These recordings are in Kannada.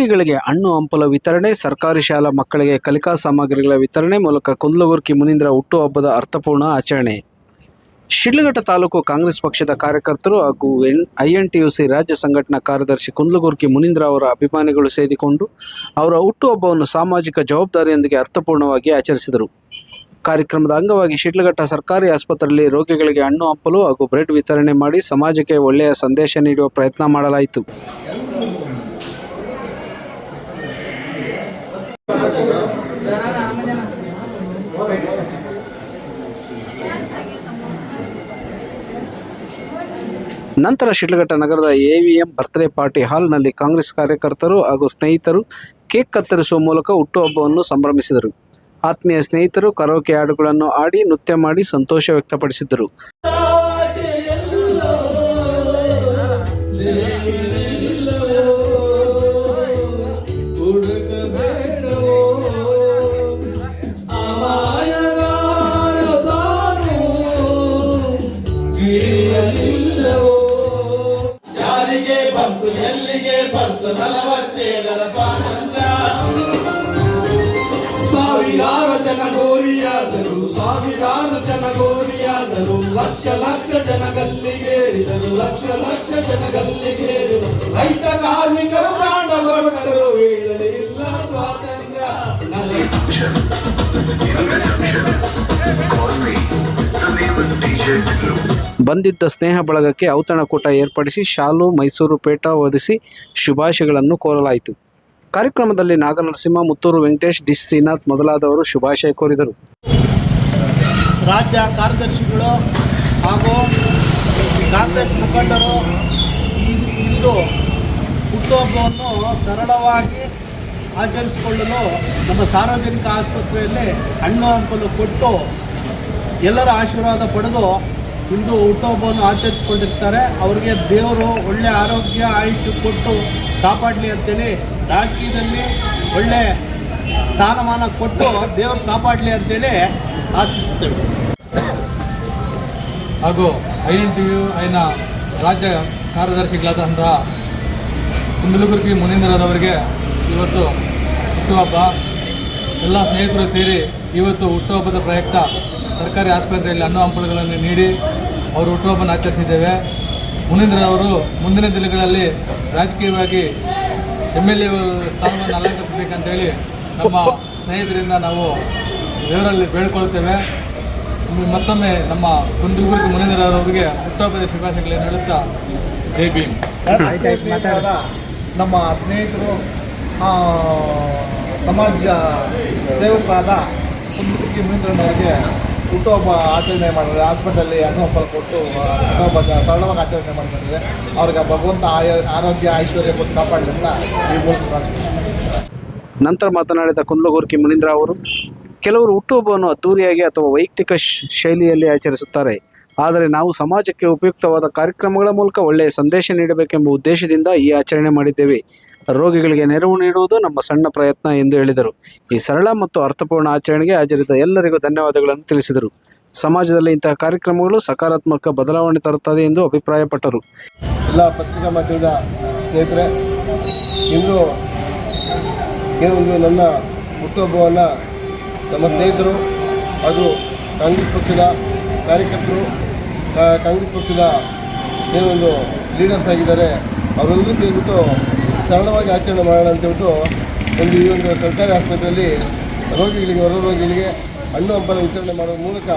ರೋಗಿಗಳಿಗೆ ಹಣ್ಣು ಹಂಪಲ ವಿತರಣೆ, ಸರ್ಕಾರಿ ಶಾಲಾ ಮಕ್ಕಳಿಗೆ ಕಲಿಕಾ ಸಾಮಗ್ರಿಗಳ ವಿತರಣೆ ಮೂಲಕ ಕುಂದಲಗುರ್ಕಿ ಮುನೀಂದ್ರ ಹುಟ್ಟುಹಬ್ಬದ ಅರ್ಥಪೂರ್ಣ ಆಚರಣೆ. ಶಿಡ್ಲಘಟ್ಟ ತಾಲೂಕು ಕಾಂಗ್ರೆಸ್ ಪಕ್ಷದ ಕಾರ್ಯಕರ್ತರು ಹಾಗೂ INTUC ರಾಜ್ಯ ಸಂಘಟನಾ ಕಾರ್ಯದರ್ಶಿ ಕುಂದಲಗುರ್ಕಿ ಮುನೀಂದ್ರ ಅವರ ಅಭಿಮಾನಿಗಳು ಸೇರಿಕೊಂಡು ಅವರ ಹುಟ್ಟುಹಬ್ಬವನ್ನು ಸಾಮಾಜಿಕ ಜವಾಬ್ದಾರಿಯೊಂದಿಗೆ ಅರ್ಥಪೂರ್ಣವಾಗಿ ಆಚರಿಸಿದರು. ಕಾರ್ಯಕ್ರಮದ ಅಂಗವಾಗಿ ಶಿಡ್ಲಘಟ್ಟ ಸರ್ಕಾರಿ ಆಸ್ಪತ್ರೆಯಲ್ಲಿ ರೋಗಿಗಳಿಗೆ ಹಣ್ಣು ಹಂಪಲು ಹಾಗೂ ಬ್ರೆಡ್ ವಿತರಣೆ ಮಾಡಿ ಸಮಾಜಕ್ಕೆ ಒಳ್ಳೆಯ ಸಂದೇಶ ನೀಡುವ ಪ್ರಯತ್ನ ಮಾಡಲಾಯಿತು. ನಂತರ ಶಿಡ್ಲಘಟ್ಟ ನಗರದ AVM ಬರ್ತ್ಡೇ ಪಾರ್ಟಿ ಹಾಲ್ನಲ್ಲಿ ಕಾಂಗ್ರೆಸ್ ಕಾರ್ಯಕರ್ತರು ಹಾಗೂ ಸ್ನೇಹಿತರು ಕೇಕ್ ಕತ್ತರಿಸುವ ಮೂಲಕ ಹುಟ್ಟುಹಬ್ಬವನ್ನು ಸಂಭ್ರಮಿಸಿದರು. ಆತ್ಮೀಯ ಸ್ನೇಹಿತರು ಕರೋಕೆ ಹಾಡುಗಳನ್ನು ಹಾಡಿ ನೃತ್ಯ ಮಾಡಿ ಸಂತೋಷ ವ್ಯಕ್ತಪಡಿಸಿದ್ದರು. ಸಾವಿರಾರು ಜನ ಗೋರಿಯಾದರು, ಸಾವಿರಾರು ಜನ ಗೋರಿಯಾದರು, ಲಕ್ಷ ಲಕ್ಷ ಜನ ಗಲ್ಲಿಗೇರಿದರು, ಲಕ್ಷ ಲಕ್ಷ ಜನ ಗಲ್ಲಿಗೇರಿದರು. ರೈತ ಕಾರ್ಮಿಕರು ಪ್ರಾಣ ಹೊರಟರು, ಹೇಳಲೇ ಇಲ್ಲ ಸ್ವಾತಂತ್ರ್ಯ. ಬಂದಿದ್ದ ಸ್ನೇಹ ಬಳಗಕ್ಕೆ ಔತಣಕೂಟ ಏರ್ಪಡಿಸಿ ಶಾಲು, ಮೈಸೂರು ಪೇಟ ಒದಿಸಿ ಶುಭಾಶಯಗಳನ್ನು ಕೋರಲಾಯಿತು. ಕಾರ್ಯಕ್ರಮದಲ್ಲಿ ನಾಗನರಸಿಂಹ, ಮುತ್ತೂರು ವೆಂಕಟೇಶ್, ಡಿ ಶ್ರೀನಾಥ್ ಮೊದಲಾದವರು ಶುಭಾಶಯ ಕೋರಿದರು. ರಾಜ್ಯ ಕಾರ್ಯದರ್ಶಿಗಳು ಹಾಗೂ ಕಾಂಗ್ರೆಸ್ ಮುಖಂಡರು ಇಂದು ಹುಟ್ಟುಹಬ್ಬವನ್ನು ಸರಳವಾಗಿ ಆಚರಿಸಿಕೊಳ್ಳಲು ನಮ್ಮ ಸಾರ್ವಜನಿಕ ಆಸ್ಪತ್ರೆಯಲ್ಲಿ ಹಣ್ಣು ಹಂಪಲು ಕೊಟ್ಟು ಎಲ್ಲರ ಆಶೀರ್ವಾದ ಪಡೆದು ಇಂದು ಹುಟ್ಟುಹಬ್ಬವನ್ನು ಆಚರಿಸಿಕೊಂಡಿರ್ತಾರೆ. ಅವರಿಗೆ ದೇವರು ಒಳ್ಳೆಯ ಆರೋಗ್ಯ ಆಯುಷ್ಯ ಕೊಟ್ಟು ಕಾಪಾಡಲಿ ಅಂತೇಳಿ, ರಾಜಕೀಯದಲ್ಲಿ ಒಳ್ಳೆ ಸ್ಥಾನಮಾನ ಕೊಟ್ಟು ದೇವರು ಕಾಪಾಡಲಿ ಅಂತೇಳಿ ಆಶಿಸುತ್ತೇವೆ. ಹಾಗೂ INTUIನ ರಾಜ್ಯ ಕಾರ್ಯದರ್ಶಿಗಳಾದಂತಹ ಕುಂದಲಗುರ್ಕಿ ಮುನೀಂದ್ರರವರಿಗೆ ಇವತ್ತು ಹುಟ್ಟುಹಬ್ಬ. ಎಲ್ಲ ಸ್ನೇಹಿತರು ಸೇರಿ ಇವತ್ತು ಹುಟ್ಟುಹಬ್ಬದ ಪ್ರಯುಕ್ತ ಸರ್ಕಾರಿ ಆಸ್ಪತ್ರೆಯಲ್ಲಿ ಹಣ್ಣು ಹಂಪಲುಗಳನ್ನು ನೀಡಿ ಅವರು ಹುಟ್ಟುಹಬ್ಬವನ್ನು ಆಚರಿಸಿದ್ದೇವೆ. ಮುನೀಂದ್ರ ಅವರು ಮುಂದಿನ ದಿನಗಳಲ್ಲಿ ರಾಜಕೀಯವಾಗಿ MLA ಸ್ಥಾನವನ್ನು ಅಲಂಕರಿಸಬೇಕಂತೇಳಿ ನಮ್ಮ ಸ್ನೇಹಿತರಿಂದ ನಾವು ದೇವರಲ್ಲಿ ಬೇಡಿಕೊಳ್ಳುತ್ತೇವೆ. ಮತ್ತೊಮ್ಮೆ ನಮ್ಮ ಕುಂದಲಗುರ್ಕಿ ಮುನೀಂದ್ರ ಅವರಿಗೆ ಹುಟ್ಟುಹಬ್ಬದ ಶುಭಾಶಯಗಳನ್ನು ಹೇಳುತ್ತಾ ಜೈ ಭೀಮ್. ನಮ್ಮ ಸ್ನೇಹಿತರು ಸಮಾಜ ಸೇವಕರಾದ ಕುಂದಲಗುರ್ಕಿ ಮುನೀಂದ್ರನವರಿಗೆ ಹುಟ್ಟುಹಬ್ಬ ಆಚರಣೆ ಮಾಡಿದರೆ, ಹಾಸ್ಪಿಟಲಲ್ಲಿ ಹಣ್ಣು ಹಂಪಲು ಕೊಟ್ಟು ಹುಟ್ಟುಹಬ್ಬ ಸರಳವಾಗಿ ಆಚರಣೆ ಮಾಡ್ತಿದ್ದಾರೆ. ಅವ್ರಿಗೆ ಭಗವಂತ ಆರೋಗ್ಯ ಐಶ್ವರ್ಯ ಕೊಟ್ಟು ಕಾಪಾಡಲಿ ಅಂತ ಈ ಮೂಲಕ ಪ್ರಾರ್ಥಿಸ್ತಾರೆ. ನಂತರ ಮಾತನಾಡಿದ ಕುಂದಲಗುರ್ಕಿ ಮುನೀಂದ್ರ ಅವರು, ಕೆಲವರು ಹುಟ್ಟುಹಬ್ಬವನ್ನು ಅದ್ದೂರಿಯಾಗಿ ಅಥವಾ ವೈಯಕ್ತಿಕ ಶೈಲಿಯಲ್ಲಿ ಆಚರಿಸುತ್ತಾರೆ. ಆದರೆ ನಾವು ಸಮಾಜಕ್ಕೆ ಉಪಯುಕ್ತವಾದ ಕಾರ್ಯಕ್ರಮಗಳ ಮೂಲಕ ಒಳ್ಳೆಯ ಸಂದೇಶ ನೀಡಬೇಕೆಂಬ ಉದ್ದೇಶದಿಂದ ಈ ಆಚರಣೆ ಮಾಡಿದ್ದೇವೆ. ರೋಗಿಗಳಿಗೆ ನೆರವು ನೀಡುವುದು ನಮ್ಮ ಸಣ್ಣ ಪ್ರಯತ್ನ ಎಂದು ಹೇಳಿದರು. ಈ ಸರಳ ಮತ್ತು ಅರ್ಥಪೂರ್ಣ ಆಚರಣೆಗೆ ಹಾಜರಿದ್ದ ಎಲ್ಲರಿಗೂ ಧನ್ಯವಾದಗಳನ್ನು ತಿಳಿಸಿದರು. ಸಮಾಜದಲ್ಲಿ ಇಂತಹ ಕಾರ್ಯಕ್ರಮಗಳು ಸಕಾರಾತ್ಮಕ ಬದಲಾವಣೆ ತರುತ್ತದೆ ಎಂದು ಅಭಿಪ್ರಾಯಪಟ್ಟರು. ಎಲ್ಲ ಪತ್ರಿಕಾ ಮಾಧ್ಯಮದ ಸ್ನೇಹಿತರೆ, ಇಂದು ಏನೊಂದು ನನ್ನ ಹುಟ್ಟುಹಬ್ಬವನ್ನು ನಮ್ಮ ಸ್ನೇಹಿತರು ಹಾಗೂ ಕಾಂಗ್ರೆಸ್ ಪಕ್ಷದ ಕಾರ್ಯಕರ್ತರು, ಕಾಂಗ್ರೆಸ್ ಪಕ್ಷದ ಏನೊಂದು ಲೀಡರ್ಸ್ ಆಗಿದ್ದಾರೆ, ಅವರೆಲ್ಲರೂ ಸೇರಿಬಿಟ್ಟು ಸರಳವಾಗಿ ಆಚರಣೆ ಮಾಡೋಣ ಅಂತೇಳ್ಬಿಟ್ಟು ಈ ಒಂದು ಸರ್ಕಾರಿ ಆಸ್ಪತ್ರೆಯಲ್ಲಿ ರೋಗಿಗಳಿಗೆ, ಹೊರ ರೋಗಿಗಳಿಗೆ ಹಣ್ಣು ಹಂಪಲ ವಿತರಣೆ ಮಾಡುವ ಮೂಲಕ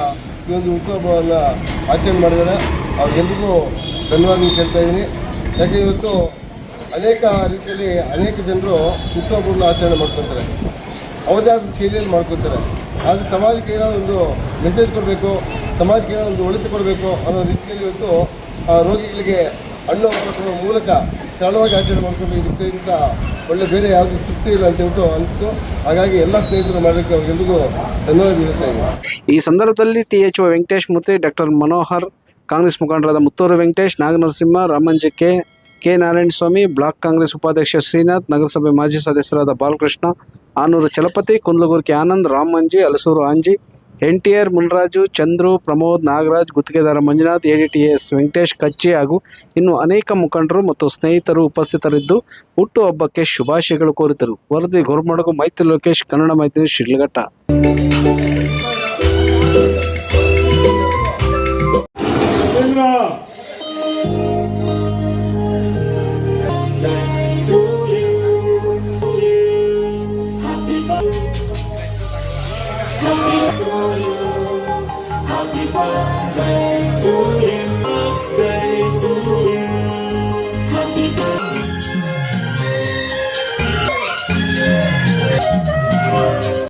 ಈ ಒಂದು ಹುಟ್ಟುಹಬ್ಬವನ್ನು ಆಚರಣೆ ಮಾಡಿದ್ದಾರೆ. ಅವ್ರಿಗೆಲ್ರಿಗೂ ಧನ್ಯವಾದ ಕೇಳ್ತಾ ಇದ್ದೀನಿ. ಯಾಕೆ ಇವತ್ತು ಅನೇಕ ರೀತಿಯಲ್ಲಿ ಅನೇಕ ಜನರು ಹುಟ್ಟುಹಬ್ಬವನ್ನು ಆಚರಣೆ ಮಾಡ್ಕೊತಾರೆ, ಅವರದೇ ಆದ ಶೈಲಿಯಲ್ಲಿ ಮಾಡ್ಕೊತಾರೆ. ಆದರೆ ಸಮಾಜಕ್ಕೆ ಏನೋ ಒಂದು ಮೆಸೇಜ್ ಕೊಡಬೇಕು, ಸಮಾಜಕ್ಕೆ ಏನೋ ಒಂದು ಒಳಿತು ಕೊಡಬೇಕು ಅನ್ನೋ ರೀತಿಯಲ್ಲಿ ಇವತ್ತು ರೋಗಿಗಳಿಗೆ ಹಣ್ಣು ಹಂಪಲ ಕೊಡುವ ಮೂಲಕ ಸರಳವಾಗಿ ಆಚರಣೆ ಮಾಡಿಕೊಂಡು ಇದಕ್ಕಿಂತ ಒಳ್ಳೆ ಬೇರೆ ಯಾವುದೇ ತೃಪ್ತಿ ಇಲ್ಲ ಅಂತ ಹೇಳ್ಬಿಟ್ಟು ಅನಿಸ್ತು. ಹಾಗಾಗಿ ಎಲ್ಲ ಸ್ನೇಹಿತರು ಮಾಡೋಕ್ಕೆ ಅವ್ರಿಗೆಲ್ರಿಗೂ ಧನ್ಯವಾದ ಹೇಳ್ತಾ ಇದ್ದೀನಿ. ಈ ಸಂದರ್ಭದಲ್ಲಿ THO ವೆಂಕಟೇಶ್ ಮೂರ್ತಿ, ಡಾಕ್ಟರ್ ಮನೋಹರ್, ಕಾಂಗ್ರೆಸ್ ಮುಖಂಡರಾದ ಮುತ್ತೂರು ವೆಂಕಟೇಶ್, ನಾಗನರಸಿಂಹ, ರಾಮಂಜಿ ಕೆ ನಾರಾಯಣಸ್ವಾಮಿ, ಬ್ಲಾಕ್ ಕಾಂಗ್ರೆಸ್ ಉಪಾಧ್ಯಕ್ಷ ಶ್ರೀನಾಥ್, ನಗರಸಭೆ ಮಾಜಿ ಸದಸ್ಯರಾದ ಬಾಲಕೃಷ್ಣ, ಆನೂರು ಚಲಪತಿ, ಕುಂದಲಗುರ್ಕಿ ಆನಂದ್, ರಾಮಂಜಿ, ಹಲಸೂರು ಆಂಜಿ, NTR ಮುನ್ರಾಜು, ಚಂದ್ರು, ಪ್ರಮೋದ್, ನಾಗರಾಜ್, ಗುತ್ತಿಗೆದಾರ ಮಂಜುನಾಥ್, ADTS ವೆಂಕಟೇಶ್, ಕಚ್ಚಿ ಹಾಗೂ ಇನ್ನು ಅನೇಕ ಮುಖಂಡರು ಮತ್ತು ಸ್ನೇಹಿತರು ಉಪಸ್ಥಿತರಿದ್ದು ಹುಟ್ಟುಹಬ್ಬಕ್ಕೆ ಶುಭಾಶಯಗಳು ಕೋರಿದರು. ವರದಿ ಗೋರ್ಮಡಗು, ಮೈತ್ರಿ ಲೋಕೇಶ್, ಕನ್ನಡ ಮೈತ್ರಿ, ಶಿಡ್ಲಘಟ್ಟ. Happy birthday